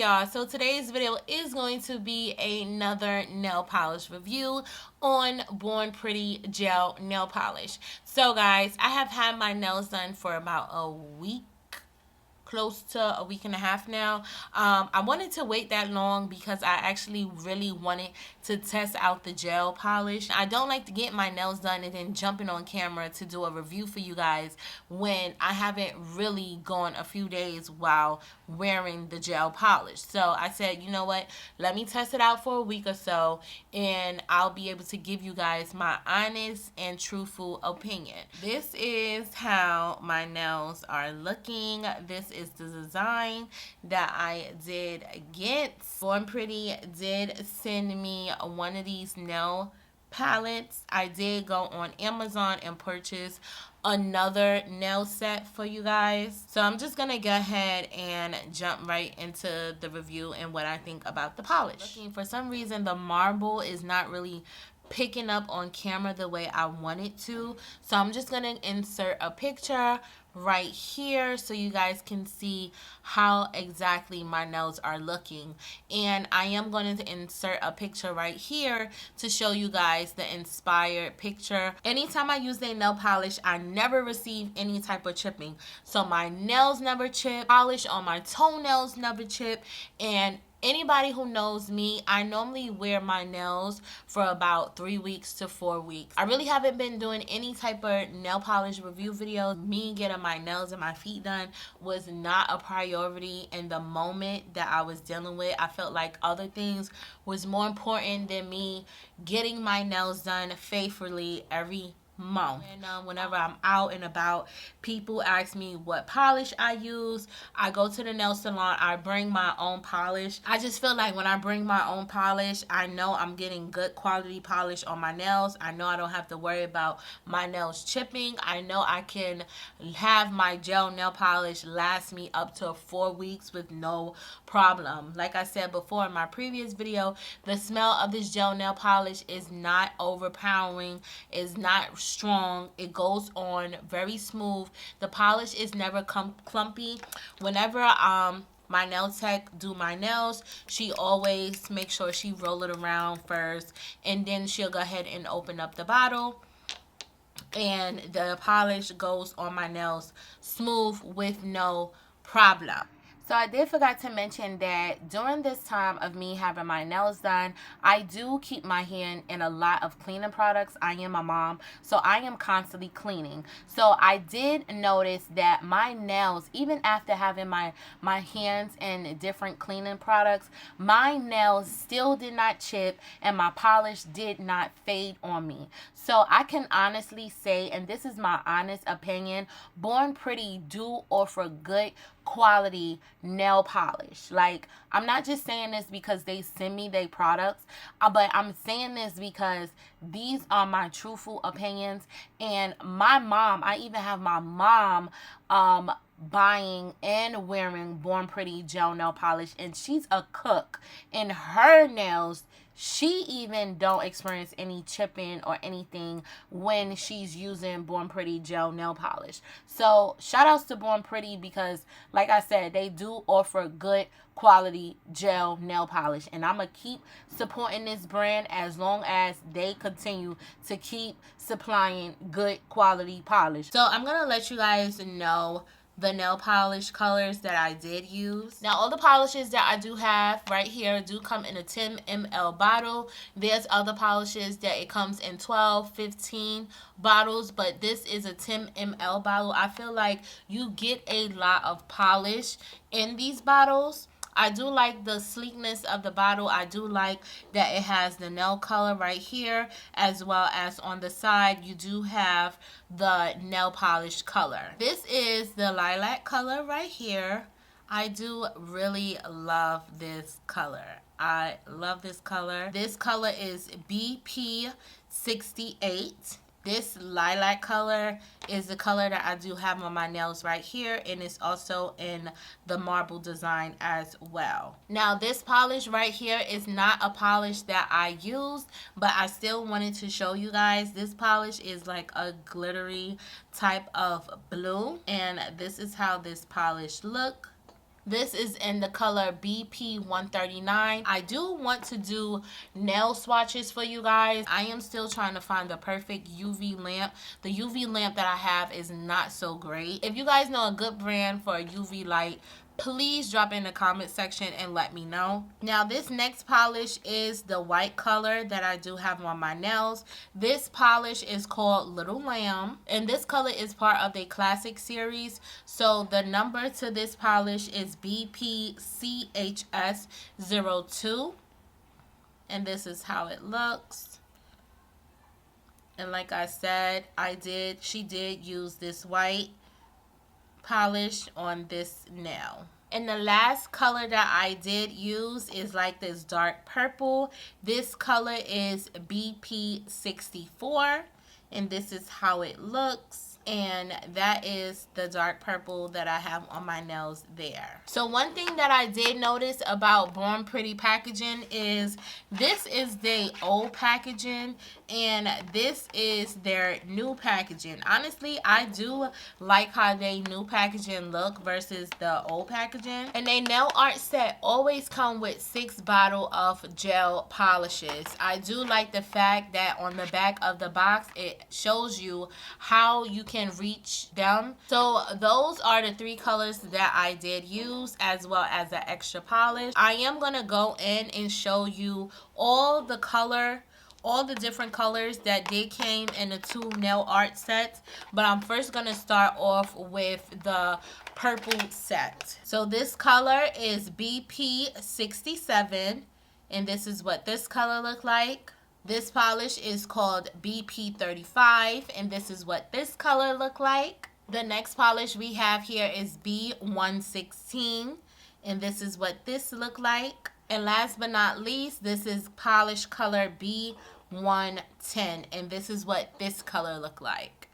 y'all, so today's video is going to be another nail polish review on Born Pretty gel nail polish. So guys, I have had my nails done for about a week, close to a week and a half now. I wanted to wait that long because I actually really wanted to test out the gel polish. I don't like to get my nails done and then jumping on camera to do a review for you guys when I haven't really gone a few days while wearing the gel polish. So I said, you know what, let me test it out for a week or so and I'll be able to give you guys my honest and truthful opinion. This is how my nails are looking. This is the design that I did get. Born Pretty did send me one of these nail palettes. I did go on Amazon and purchase another nail set for you guys. So I'm just gonna go ahead and jump right into the review and what I think about the polish. For some reason the marble is not really picking up on camera the way I want it to, so I'm just gonna insert a picture right here so you guys can see how exactly my nails are looking, and I am going to insert a picture right here to show you guys the inspired picture. Anytime I use a nail polish, I never receive any type of chipping, so my nails never chip, polish on my toenails never chip, and anybody who knows me, I normally wear my nails for about 3 weeks to 4 weeks. I really haven't been doing any type of nail polish review videos. Me getting my nails and my feet done was not a priority in the moment that I was dealing with. I felt like other things was more important than me getting my nails done faithfully every month. And whenever I'm out and about, people ask me what polish I use. I go to the nail salon, I bring my own polish. I just feel like when I bring my own polish, I know I'm getting good quality polish on my nails. I know I don't have to worry about my nails chipping. I know I can have my gel nail polish last me up to 4 weeks with no problem. Like I said before in my previous video, the smell of this gel nail polish is not overpowering, is not strong. It goes on very smooth. The polish is never clumpy. Whenever my nail tech do my nails, she always makes sure she roll it around first, and then she'll go ahead and open up the bottle, and the polish goes on my nails smooth with no problem. So I did forget to mention that during this time of me having my nails done, I do keep my hand in a lot of cleaning products. I am a mom, so I am constantly cleaning. So I did notice that my nails, even after having my hands in different cleaning products, my nails still did not chip and my polish did not fade on me. So I can honestly say, and this is my honest opinion, Born Pretty do offer good quality nail polish. Like, I'm not just saying this because they send me their products, but I'm saying this because these are my truthful opinions. And my mom, I even have my mom buying and wearing Born Pretty gel nail polish, and she's a cook, and her nails, she even don't experience any chipping or anything when she's using Born Pretty gel nail polish. So shout outs to Born Pretty because, like I said, they do offer good quality gel nail polish, and I'm gonna keep supporting this brand as long as they continue to keep supplying good quality polish. So I'm gonna let you guys know the nail polish colors that I did use. Now, all the polishes that I do have right here do come in a 10 ml bottle. There's other polishes that it comes in 12, 15 bottles, but this is a 10 ml bottle. I feel like you get a lot of polish in these bottles. I do like the sleekness of the bottle. I do like that it has the nail color right here, as well as on the side you do have the nail polish color. This is the lilac color right here. I do really love this color. I love this color. This color is BP68. This lilac color is the color that I do have on my nails right here, and it's also in the marble design as well. Now, this polish right here is not a polish that I used, but I still wanted to show you guys. This polish is like a glittery type of blue, and this is how this polish look. This is in the color BP139. I do want to do nail swatches for you guys. I am still trying to find the perfect UV lamp. The UV lamp that I have is not so great. If you guys know a good brand for a UV light, please drop in the comment section and let me know. Now this next polish is the white color that I do have on my nails. This polish is called Little Lamb, and this color is part of the classic series. So the number to this polish is BPCHS02, and this is how it looks. And like I said, she did use this white polish on this nail. And the last color that I did use is like this dark purple. This color is BP64, and this is how it looks. And that is the dark purple that I have on my nails there. So one thing that I did notice about Born Pretty packaging is this is their old packaging and this is their new packaging. Honestly, I do like how they new packaging look versus the old packaging. And they nail art set always come with 6 bottles of gel polishes. I do like the fact that on the back of the box it shows you how you can reach them. So those are the 3 colors that I did use, as well as the extra polish. I am going to go in and show you all the different colors that did came in the 2 nail art sets, but I'm first going to start off with the purple set. So this color is BP67, and this is what this color look like. This polish is called BP35, and this is what this color look like. The next polish we have here is B116, and this is what this look like. And last but not least, this is polish color B110, and this is what this color look like.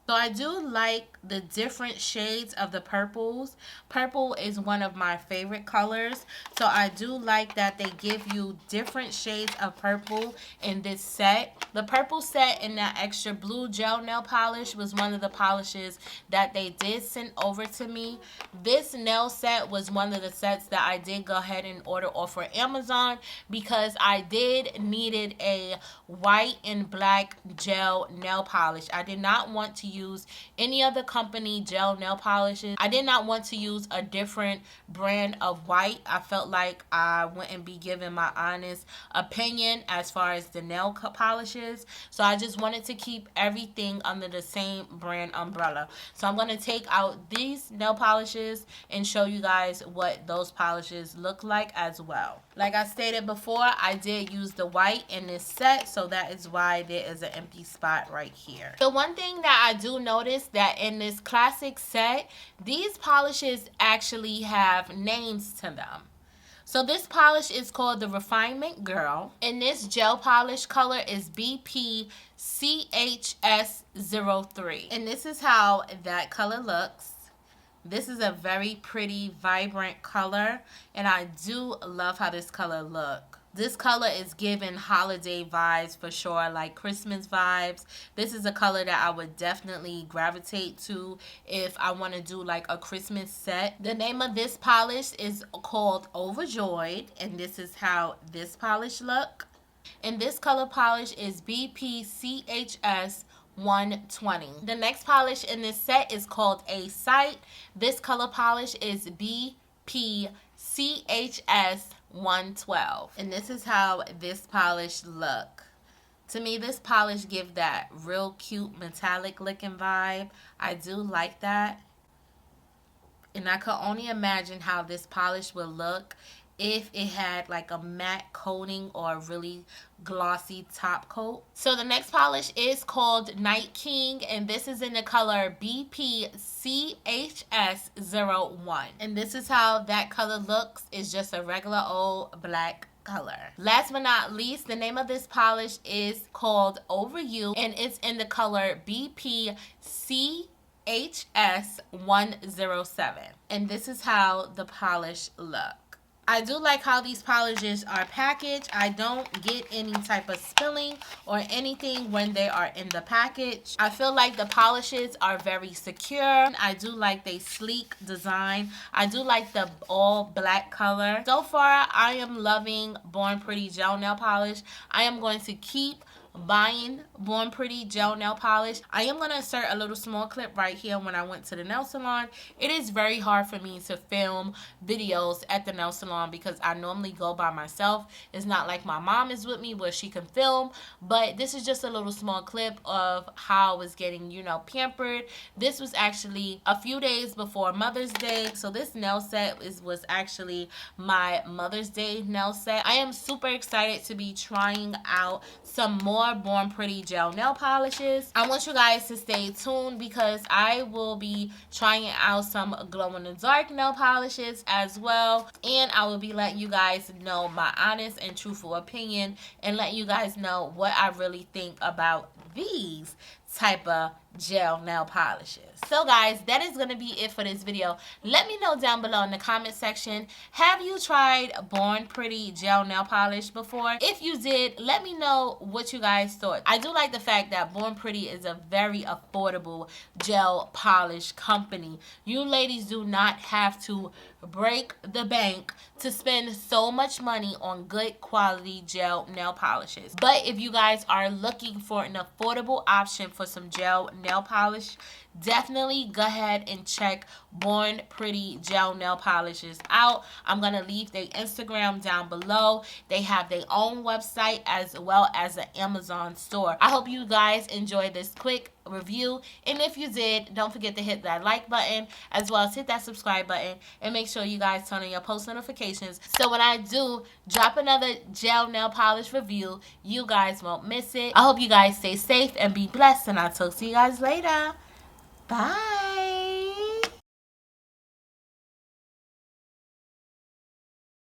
So I do like the different shades of the purples. Purple is one of my favorite colors. So I do like that they give you different shades of purple in this set. The purple set and that extra blue gel nail polish was one of the polishes that they did send over to me. This nail set was one of the sets that I did go ahead and order off of Amazon because I did needed a white and black gel nail polish. I did not want to use any other company gel nail polishes. I did not want to use a different brand of white. I felt like I wouldn't be giving my honest opinion as far as the nail polishes. So I just wanted to keep everything under the same brand umbrella. So I'm going to take out these nail polishes and show you guys what those polishes look like as well. Like I stated before, I did use the white in this set, so that is why there is an empty spot right here. The one thing that I do notice that in this classic set, these polishes actually have names to them. So this polish is called the Refinement Girl, and this gel polish color is BPCHS03. And this is how that color looks. This is a very pretty, vibrant color, and I do love how this color look. This color is giving holiday vibes for sure, like Christmas vibes. This is a color that I would definitely gravitate to if I want to do like a Christmas set. The name of this polish is called Overjoyed, and this is how this polish look. And this color polish is BPCHS 120. The next polish in this set is called A Sight. This color polish is BPCHS 112. And this is how this polish look. To me, this polish give that real cute metallic looking vibe. I do like that. And I could only imagine how this polish would look if it had like a matte coating or a really glossy top coat. So the next polish is called Night King, and this is in the color BPCHS01. And this is how that color looks. It's just a regular old black color. Last but not least, the name of this polish is called Over You, and it's in the color BPCHS107. And this is how the polish look. I do like how these polishes are packaged. I don't get any type of spilling or anything when they are in the package. I feel like the polishes are very secure. I do like the sleek design. I do like the all black color. So far, I am loving Born Pretty gel nail polish. I am going to keep buying Born Pretty gel nail polish. I am going to insert a little small clip right here when I went to the nail salon. It is very hard for me to film videos at the nail salon because I normally go by myself. It's not like my mom is with me where she can film, but this is just a little small clip of how I was getting, you know, pampered. This was actually a few days before Mother's Day. So this nail set was actually my Mother's Day nail set. I am super excited to be trying out some more Born Pretty gel nail polishes. I want you guys to stay tuned because I will be trying out some glow in the dark nail polishes as well, and I will be letting you guys know my honest and truthful opinion and let you guys know what I really think about these type of gel nail polishes. So guys, that is going to be it for this video. Let me know down below in the comment section, have you tried Born Pretty gel nail polish before? If you did, let me know what you guys thought. I do like the fact that Born Pretty is a very affordable gel polish company. You ladies do not have to break the bank to spend so much money on good quality gel nail polishes. But if you guys are looking for an affordable option for some gel nail polish, definitely go ahead and check Born Pretty gel nail polishes out. I'm gonna leave their Instagram down below. They have their own website as well as an Amazon store. I hope you guys enjoyed this quick review, and if you did, don't forget to hit that like button as well as hit that subscribe button, and make sure you guys turn on your post notifications so when I do drop another gel nail polish review, you guys won't miss it. I hope you guys stay safe and be blessed, and I'll talk to you guys later. Bye.